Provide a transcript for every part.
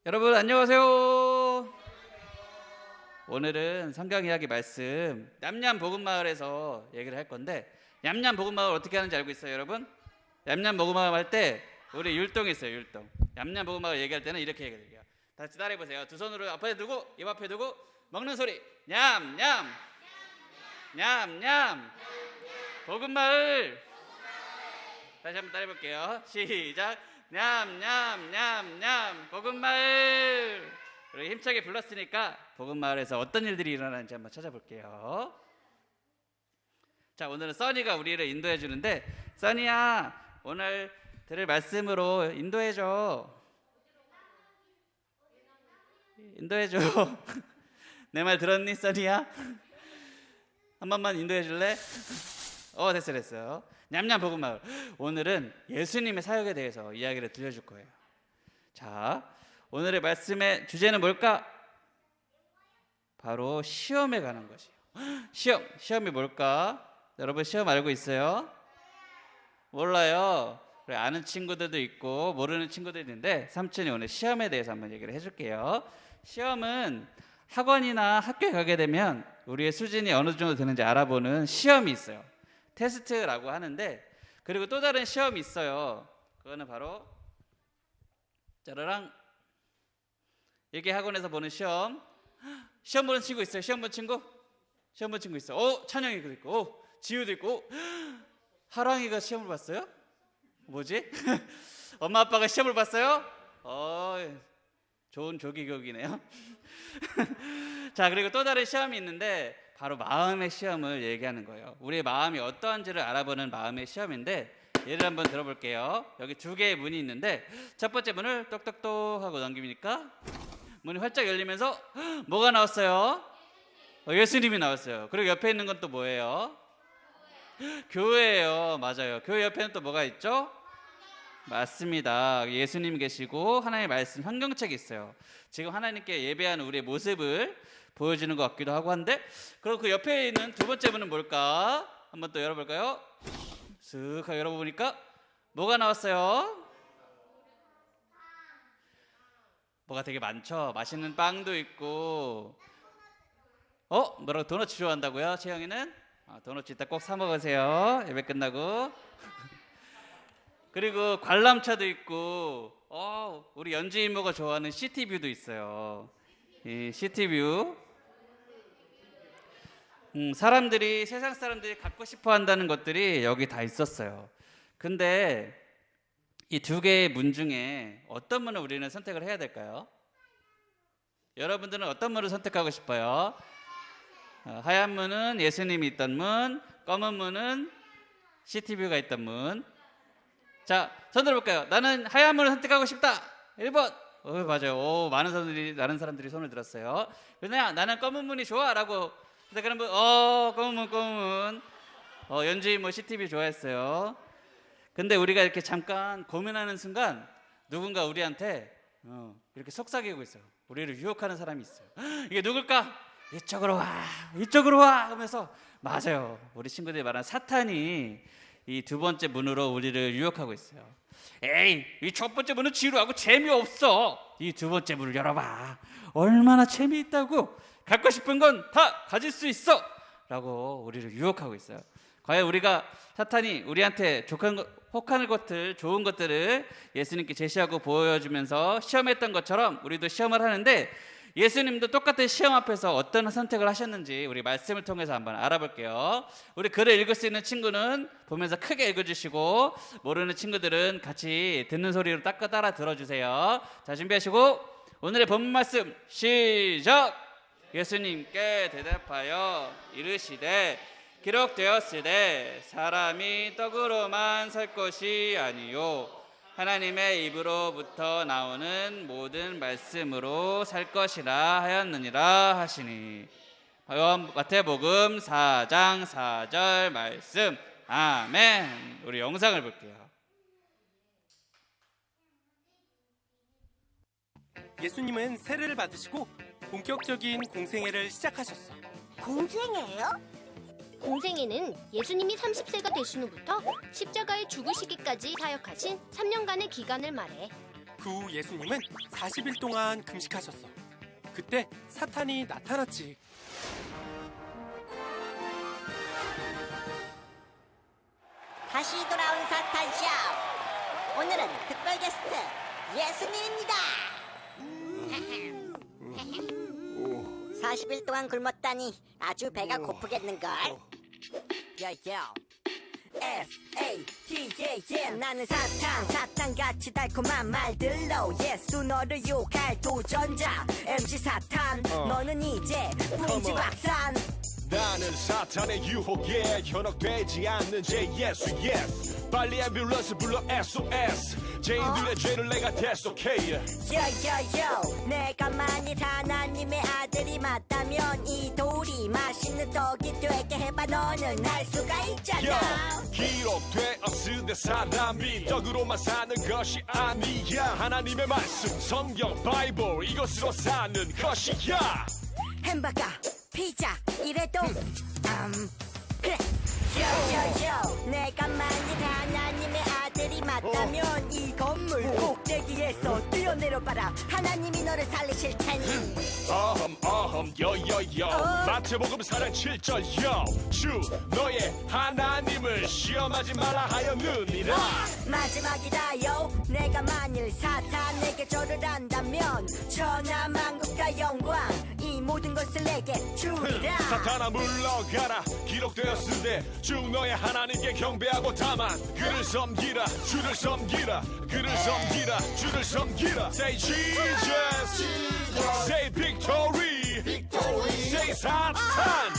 여러분 안녕하세요. 오늘은 성경 이야기 말씀 냠냠 복음마을에서 얘기를 할 건데, 냠냠 복음마을 어떻게 하는지 알고 있어요, 여러분? 냠냠 복음마을 할 때 우리 율동이 있어요, 율동. 냠냠 복음마을 얘기할 때는 이렇게 얘기해요. 다 같이 따라해 보세요. 두 손으로 앞에 두고 입 앞에 두고 먹는 소리 냠냠 냠냠 복음마을. 다시 한번 따라해 볼게요. 시작. 냠냠냠냠 복음마을. 우리 힘차게 불렀으니까 복음마을에서 어떤 일들이 일어나는지 한번 찾아볼게요. 자, 오늘은 써니가 우리를 인도해 주는데, 써니야 오늘 들을 말씀으로 인도해줘. 인도해줘. 내 말 들었니, 써니야? 한 번만 인도해 줄래? 됐어. 냠냠 복음마을. 오늘은 예수님의 사역에 대해서 이야기를 들려줄 거예요. 자, 오늘의 말씀의 주제는 뭘까? 바로 시험에 관한 것이에요. 시험이 뭘까? 여러분 시험 알고 있어요? 몰라요. 그래, 아는 친구들도 있고 모르는 친구들도 있는데, 삼촌이 오늘 시험에 대해서 한번 얘기를 해줄게요. 시험은 학원이나 학교에 가게 되면 우리의 수준이 어느 정도 되는지 알아보는 시험이 있어요. 테스트라고 하는데, 그리고 또 다른 시험이 있어요. 그거는 바로 짜라랑, 이게 학원에서 보는 시험. 시험 보는 친구 있어요? 시험 본 친구? 시험 본 친구 있어. 찬영이도 있고, 지우도 있고. 하랑이가 시험을 봤어요? 뭐지? 엄마 아빠가 시험을 봤어요? 좋은 조기교육이네요. 자, 그리고 또 다른 시험이 있는데 바로 마음의 시험을 얘기하는 거예요. 우리의 마음이 어떠한지를 알아보는 마음의 시험인데, 예를 한번 들어볼게요. 여기 두 개의 문이 있는데, 첫 번째 문을 똑똑똑 하고 넘기니까 문이 활짝 열리면서 뭐가 나왔어요? 예수님이 나왔어요. 그리고 옆에 있는 건 또 뭐예요? 교회예요. 맞아요. 교회 옆에는 또 뭐가 있죠? 맞습니다. 예수님 계시고 하나님의 말씀, 성경책이 있어요. 지금 하나님께 예배하는 우리의 모습을 보여주는 것 같기도 하고 한데, 그리고 그 옆에 있는 두 번째 문은 뭘까? 한번 또 열어볼까요? 쓱 하고 열어보니까 뭐가 나왔어요? 뭐가 되게 많죠. 맛있는 빵도 있고. 뭐라고? 도넛 좋아한다고요? 채영이는? 도넛 이따 꼭 사 먹으세요, 예배 끝나고. 그리고 관람차도 있고, 우리 연주 이모가 좋아하는 시티뷰도 있어요. 이 시티뷰. 세상 사람들이 갖고 싶어 한다는 것들이 여기 다 있었어요. 근데 이 두 개의 문 중에 어떤 문을 우리는 선택을 해야 될까요? 여러분들은 어떤 문을 선택하고 싶어요? 하얀 문은 예수님이 있던 문, 검은 문은 시티뷰가 있던 문. 자, 손 들어볼까요? 나는 하얀 문을 선택하고 싶다. 1번. 맞아요. 많은 사람들이 손을 들었어요. 그냥 나는 검은 문이 좋아 라고 선택하는 분. 검은 문. 연주인 뭐 시티뷰 좋아했어요. 근데 우리가 이렇게 잠깐 고민하는 순간 누군가 우리한테 이렇게 속삭이고 있어요. 우리를 유혹하는 사람이 있어요. 이게 누굴까? 이쪽으로 와 하면서, 맞아요. 우리 친구들이 말하는 사탄이 이 두 번째 문으로 우리를 유혹하고 있어요. 에이, 이 첫 번째 문은 지루하고 재미없어. 이 두 번째 문을 열어봐. 얼마나 재미있다고. 갖고 싶은 건 다 가질 수 있어 라고 우리를 유혹하고 있어요. 과연 우리가, 사탄이 우리한테 혹한 것들, 좋은 것들을 예수님께 제시하고 보여주면서 시험했던 것처럼 우리도 시험을 하는데, 예수님도 똑같은 시험 앞에서 어떤 선택을 하셨는지 우리 말씀을 통해서 한번 알아볼게요. 우리 글을 읽을 수 있는 친구는 보면서 크게 읽어주시고, 모르는 친구들은 같이 듣는 소리로 따라 들어주세요. 자, 준비하시고 오늘의 본문 말씀 시작. 예수님께 대답하여 이르시되 기록되었으되 사람이 떡으로만 살 것이 아니요 하나님의 입으로부터 나오는 모든 말씀으로 살 것이라 하였느니라 하시니. 마태복음 4장 4절 말씀. 아멘. 우리 영상을 볼게요. 예수님은 세례를 받으시고 본격적인 공생애를 시작하셨어요. 공생애요? 공생애는 예수님이 30세가 되신 후부터 십자가에 죽으시기까지 사역하신 3년간의 기간을 말해. 그 후 예수님은 40일 동안 금식하셨어. 그때 사탄이 나타났지. 다시 돌아온 사탄쇼. 오늘은 특별 게스트 예수님입니다. 40일 동안 굶었다니 아주 배가 고프겠는걸. 야야 S-A-T-A-N 나는 사탄같이 달콤한 말들로 예수 너를 유혹할 도전자 MC 사탄 너는 이제 문지박산. 나는 사탄의 유혹에 현혹되지 않는 제 예수 yes 빨리 앰뷸런스 불러 SOS 죄인들의 죄를 내가 대속해 요요요 내가 만일 하나님의 아들이 맞다면 이 돌이 맛있는 떡이 되게 해봐. 너는 할 수가 있잖아. 기록되었으되 사람이 떡으로만 사는 것이 아니야. 하나님의 말씀 성경 바이블 이것으로 사는 것이야. 햄버거 피자 이래도 그래. 요요요 내가 만일 하나님의 아들이 맞다면 이 건물 꼭대기에서 뛰어내려봐라. 하나님이 너를 살리실 테니. 여여여 마태복음 4장 7절 주 너의 하나님을 시험하지 말라 하였느니라. 마지막이다요. 내가 만일 사탄에게 절을 한다면 천하만국과 영광 이 모든 것을 내게 주리라. 사탄아 물러가라. 기록되었으되 주 너의 하나님께 경배하고 다만 그를 섬기라. 주를 섬기라. 그를 섬기라. 주를 섬기라. Say Jesus Say victory Say 사탄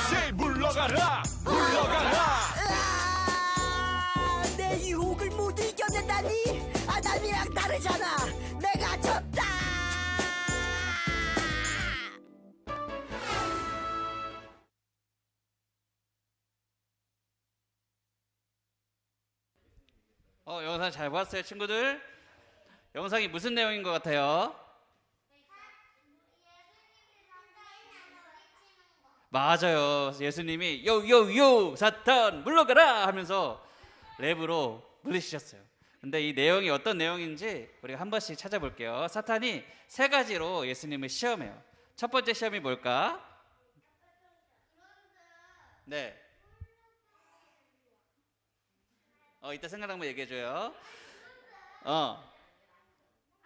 Say 물러가라. 물러가라. 내 유혹을 모두 이겨낸다니. 하나님이랑 다르잖아. 내가 졌다. 영상 잘 봤어요, 친구들? 영상이 무슨 내용인 것 같아요? 맞아요. 예수님이 요요요 사탄 물러가라 하면서 랩으로 물리치셨어요. 근데 이 내용이 어떤 내용인지 우리가 한 번씩 찾아볼게요. 사탄이 세 가지로 예수님을 시험해요. 첫 번째 시험이 뭘까? 네. 이따 생각나면 얘기해줘요.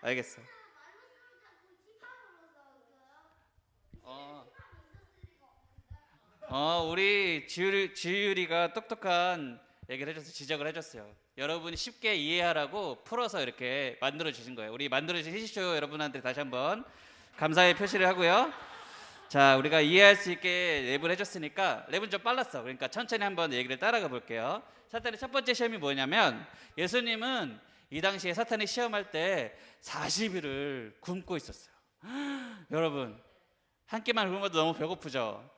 알겠어. 우리 지율이가 똑똑한 얘기를 해줘서 지적을 해줬어요. 여러분이 쉽게 이해하라고 풀어서 이렇게 만들어 주신 거예요. 우리 만들어 주신 히시쇼 여러분한테 다시 한번 감사의 표시를 하고요. 자, 우리가 이해할 수 있게 랩을 해줬으니까 랩은 좀 빨랐어. 그러니까 천천히 한번 얘기를 따라가 볼게요. 사탄의 첫 번째 시험이 뭐냐면 예수님은 이 당시에 사탄이 시험할 때 40일을 굶고 있었어요. 여러분 한 끼만 굶어도 너무 배고프죠.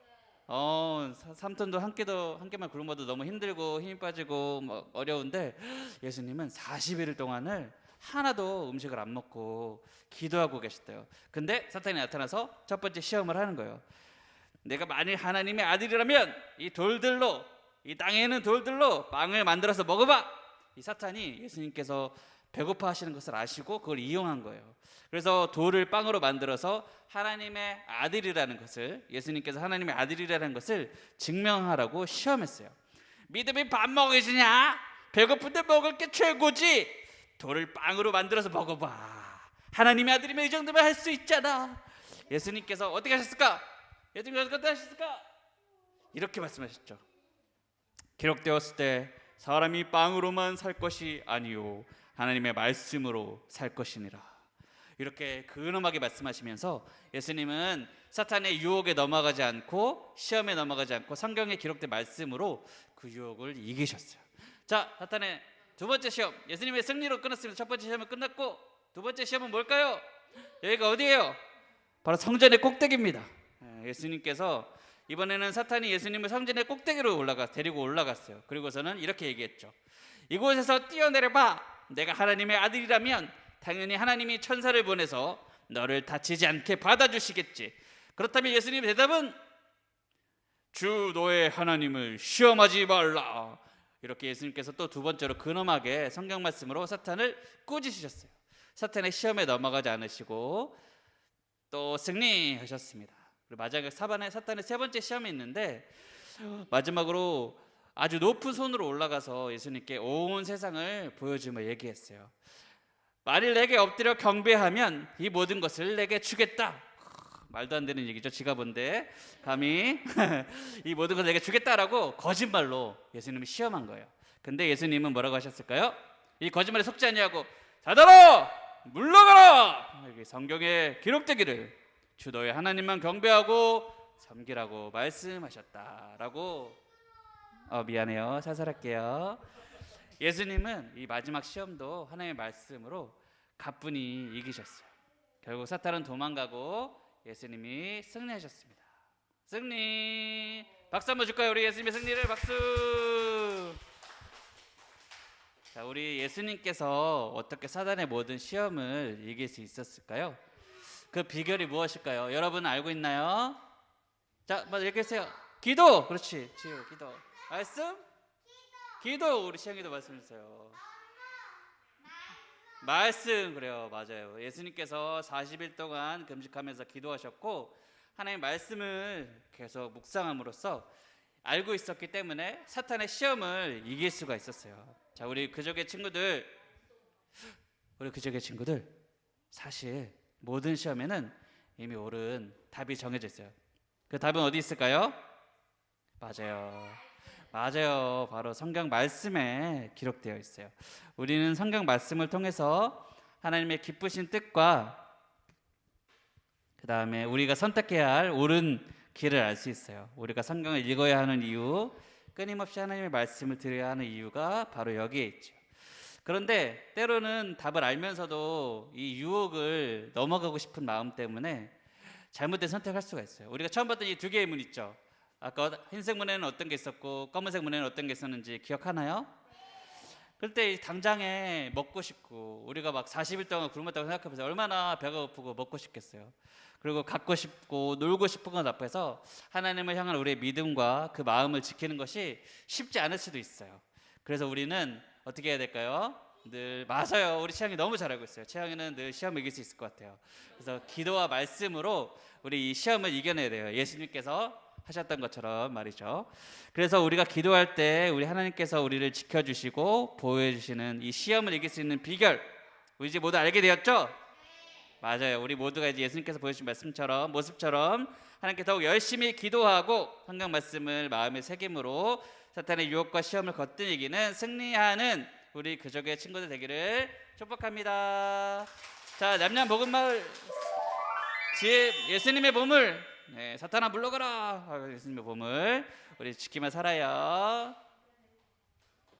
삼톤도 한 끼만 굶어도 너무 힘들고 힘이 빠지고 뭐 어려운데 예수님은 40일 동안을 하나도 음식을 안 먹고 기도하고 계셨대요. 근데 사탄이 나타나서 첫 번째 시험을 하는 거예요. 내가 만일 하나님의 아들이라면 이 돌들로, 이 땅에 있는 돌들로 빵을 만들어서 먹어봐. 이 사탄이 예수님께서 배고파 하시는 것을 아시고 그걸 이용한 거예요. 그래서 돌을 빵으로 만들어서 하나님의 아들이라는 것을, 예수님께서 하나님의 아들이라는 것을 증명하라고 시험했어요. 믿음이 밥 먹이 주냐? 배고픈데 먹을 게 최고지. 돌을 빵으로 만들어서 먹어봐. 하나님의 아들이면 이 정도면 할 수 있잖아. 예수님께서 어떻게 하셨을까? 예수님께서 어떻게 하셨을까? 이렇게 말씀하셨죠. 기록되었을 때 사람이 빵으로만 살 것이 아니요 하나님의 말씀으로 살 것이니라. 이렇게 근엄하게 말씀하시면서 예수님은 사탄의 유혹에 넘어가지 않고 시험에 넘어가지 않고 성경에 기록된 말씀으로 그 유혹을 이기셨어요. 자, 사탄의 두 번째 시험, 예수님의 승리로 끝났습니다. 첫 번째 시험은 끝났고 두 번째 시험은 뭘까요? 여기가 어디예요? 바로 성전의 꼭대기입니다. 예수님께서 이번에는 사탄이 예수님을 성전의 꼭대기로 데리고 올라갔어요. 그리고서는 이렇게 얘기했죠. 이곳에서 뛰어내려봐. 내가 하나님의 아들이라면 당연히 하나님이 천사를 보내서 너를 다치지 않게 받아주시겠지. 그렇다면 예수님의 대답은 주 너의 하나님을 시험하지 말라. 이렇게 예수님께서 또 두 번째로 근엄하게 성경 말씀으로 사탄을 꾸짖으셨어요. 사탄의 시험에 넘어가지 않으시고 또 승리하셨습니다. 그리고 마지막에 사탄의 세 번째 시험이 있는데 마지막으로 아주 높은 손으로 올라가서 예수님께 온 세상을 보여주며 얘기했어요. 만일 내게 엎드려 경배하면 이 모든 것을 내게 주겠다. 말도 안 되는 얘기죠. 지가 뭔데 감히 이 모든 것을 내게 주겠다라고 거짓말로 예수님이 시험한 거예요. 근데 예수님은 뭐라고 하셨을까요? 이 거짓말에 속지 아니하고 사단아 물러가라. 여기 성경에 기록되기를 주 너의 하나님만 경배하고 섬기라고 말씀하셨다라고. 미안해요. 사살할게요. 예수님은 이 마지막 시험도 하나님의 말씀으로 가뿐히 이기셨어요. 결국 사탄은 도망가고 예수님이 승리하셨습니다. 승리. 박수 한번 줄까요? 우리 예수님의 승리를 박수. 자, 우리 예수님께서 어떻게 사단의 모든 시험을 이길 수 있었을까요? 그 비결이 무엇일까요? 여러분 알고 있나요? 자, 먼저 얘기해주세요. 기도. 그렇지. 지우 기도. 말씀? 기도. 우리 시영이도 말씀 주세요. 말씀. 그래요. 맞아요. 예수님께서 40일 동안 금식하면서 기도하셨고 하나님의 말씀을 계속 묵상함으로써 알고 있었기 때문에 사탄의 시험을 이길 수가 있었어요. 자, 우리 그족의 친구들 사실 모든 시험에는 이미 옳은 답이 정해져 있어요. 그 답은 어디 있을까요? 맞아요. 바로 성경 말씀에 기록되어 있어요. 우리는 성경 말씀을 통해서 하나님의 기쁘신 뜻과 그 다음에 우리가 선택해야 할 옳은 길을 알 수 있어요. 우리가 성경을 읽어야 하는 이유, 끊임없이 하나님의 말씀을 들어야 하는 이유가 바로 여기에 있죠. 그런데 때로는 답을 알면서도 이 유혹을 넘어가고 싶은 마음 때문에 잘못된 선택할 수가 있어요. 우리가 처음 봤던 이 두 개의 문 있죠. 아까 흰색 문에는 어떤 게 있었고 검은색 문에는 어떤 게 있었는지 기억하나요? 그럴 때 당장에 먹고 싶고 우리가 막 40일 동안 굶었다고 생각하면서 얼마나 배가 고프고 먹고 싶겠어요. 그리고 갖고 싶고 놀고 싶은 것 앞에서 하나님을 향한 우리의 믿음과 그 마음을 지키는 것이 쉽지 않을 수도 있어요. 그래서 우리는 어떻게 해야 될까요? 늘 맞아요. 우리 채영이 너무 잘 알고 있어요. 채영이는 늘 시험을 이길 수 있을 것 같아요. 그래서 기도와 말씀으로 우리 이 시험을 이겨내야 돼요. 예수님께서 하셨던 것처럼 말이죠. 그래서 우리가 기도할 때 우리 하나님께서 우리를 지켜주시고 보호해주시는 이 시험을 이길 수 있는 비결 우리 이제 모두 알게 되었죠? 맞아요. 우리 모두가 이제 예수님께서 보여주신 모습처럼 하나님께 더욱 열심히 기도하고 성경 말씀을 마음의 새김으로 사탄의 유혹과 시험을 거뜬이기는 승리하는 우리 그족의 친구들 되기를 축복합니다. 자, 냠냠 복음마을 집 예수님의 보물. 네, 사탄아 물러가라. 예수님의 보물 우리 지키며 살아요.